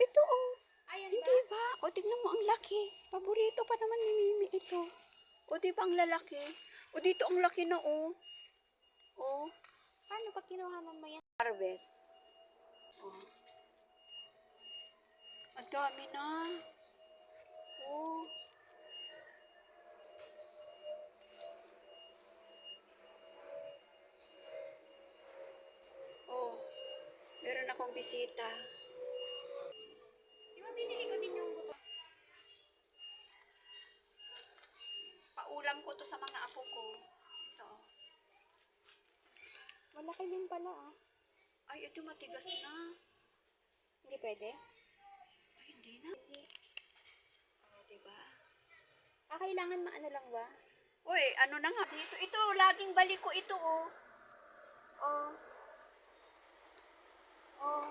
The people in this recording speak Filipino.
ito oh. Ayan Hindi ba? ba? O, tignan mo ang laki. Paborito pa naman ni Mimi ito. O, di ba ang lalaki? O, dito ang laki na oh. Oh, Paano pag kinuha mo yan? harvest. Oh, ang dami na. Oh, oh, meron akong bisita. Di ba binili ko din yung buto? Paulam ko to sa mga apo ko. Ito. Malaki din pala ah. Ay, ito matigas na. Hindi pwede? Ay, hindi na. Oh, diba? Kailangan maano lang ba? Uy, ano na nga dito? Ito, laging balik ko ito, oh. Oh. Oh.